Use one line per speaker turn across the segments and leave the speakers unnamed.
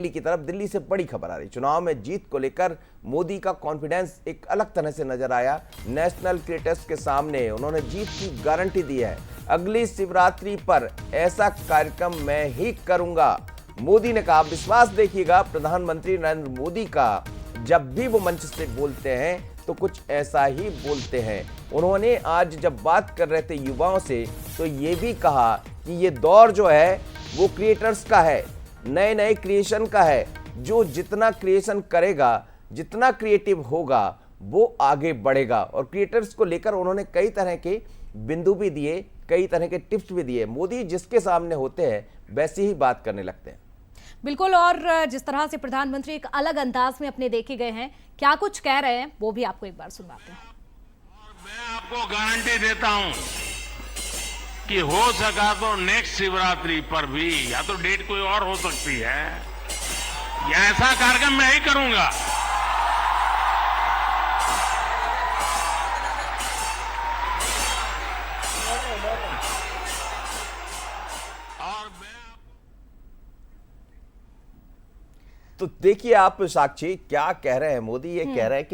दिल्ली की तरफ दिल्ली से बड़ी खबर आ रही। चुनाव में जीत को लेकर मोदी का कॉन्फिडेंस एक अलग तरह से नजर आया। नेशनल क्रिएटर्स के सामने उन्होंने जीत की गारंटी दी है। अगली शिवरात्रि पर ऐसा कार्यक्रम मैं ही करूंगा, मोदी ने कहा। विश्वास देखिएगा प्रधानमंत्री नरेंद्र मोदी का, जब भी वो मंच से बोलते हैं तो कुछ ऐसा ही बोलते हैं। उन्होंने आज जब बात कर रहे थे युवाओं से तो ये भी कहा कि ये दौर जो है वो क्रिएटर्स का है, नए नए क्रिएशन का है। जो जितना क्रिएशन करेगा, जितना क्रिएटिव होगा, वो आगे बढ़ेगा। और क्रिएटर्स को लेकर उन्होंने कई तरह के बिंदु भी दिए, कई तरह के टिप्स भी दिए। मोदी जिसके सामने होते हैं वैसी ही बात करने लगते हैं।
बिल्कुल। और जिस तरह से प्रधानमंत्री एक अलग अंदाज में अपने देखे गए हैं, क्या कुछ कह रहे हैं वो भी आपको एक बार सुनवाते हैं।
मैं आपको गारंटी देता हूं कि हो सका तो नेक्स्ट शिवरात्रि पर भी, या तो डेट कोई और हो सकती है, या ऐसा कार्यक्रम मैं ही करूंगा।
तो देखिए आप साक्षी, क्या कह रहे हैं मोदी। ये कह रहे हैं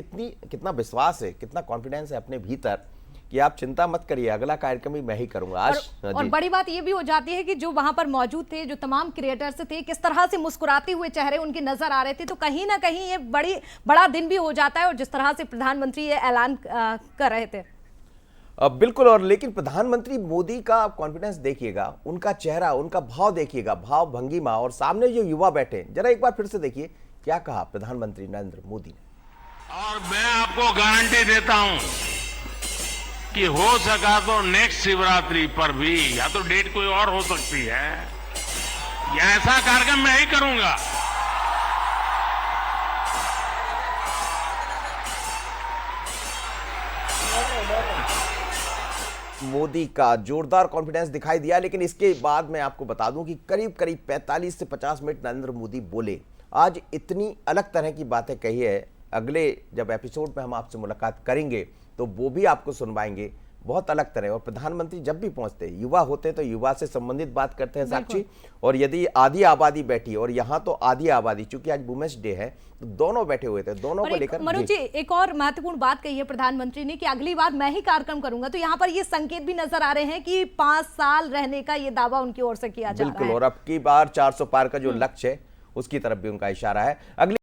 कितना विश्वास है, कितना कॉन्फिडेंस है अपने भीतर कि आप चिंता मत करिए, अगला कार्यक्रम भी मैं ही करूंगा आज।
और बड़ी बात ये भी हो जाती है कि जो वहां पर मौजूद थे, जो तमाम क्रिएटर्स थे, किस तरह से मुस्कुराते हुए चेहरे उनके नजर आ रहे थे। तो कहीं ना कहीं ये बड़ा दिन भी हो जाता है। और जिस तरह से प्रधानमंत्री ये ऐलान कर रहे थे,
बिल्कुल। और लेकिन प्रधानमंत्री मोदी का कॉन्फिडेंस देखिएगा, उनका चेहरा, उनका भाव देखिएगा, भाव भंगिमा, और सामने जो युवा बैठे, जरा एक बार फिर से देखिए क्या कहा प्रधानमंत्री नरेंद्र मोदी ने।
और मैं आपको गारंटी देता हूं कि हो सका तो नेक्स्ट शिवरात्रि पर भी, या तो डेट कोई और हो सकती है, या ऐसा कार्यक्रम मैं ही करूंगा।
मोदी का जोरदार कॉन्फिडेंस दिखाई दिया। लेकिन इसके बाद मैं आपको बता दूं कि करीब करीब 45 से 50 मिनट नरेंद्र मोदी बोले। आज इतनी अलग तरह की बातें कही है। अगले जब एपिसोड में हम आपसे मुलाकात करेंगे तो वो भी आपको सुनवाएंगे, बहुत अलग तरह। और प्रधानमंत्री जब भी पहुंचते, युवा होते तो युवा से संबंधित बात करते हैं साक्षी। और यदि आधी आबादी बैठी, और यहाँ तो आधी आबादी, चूंकि आज वुमेन्स डे है, तो दोनों बैठे हुए थे, दोनों को लेकर।
मनोज जी, एक और महत्वपूर्ण बात कही है प्रधानमंत्री ने कि अगली बार मैं ही कार्यक्रम करूंगा। तो यहाँ पर ये संकेत भी नजर आ रहे हैं कि 5 साल रहने का ये दावा उनकी ओर से किया जा रहा है।
बिल्कुल। और अब की बार 400 पार का जो लक्ष्य है उसकी तरफ भी उनका इशारा है। अगली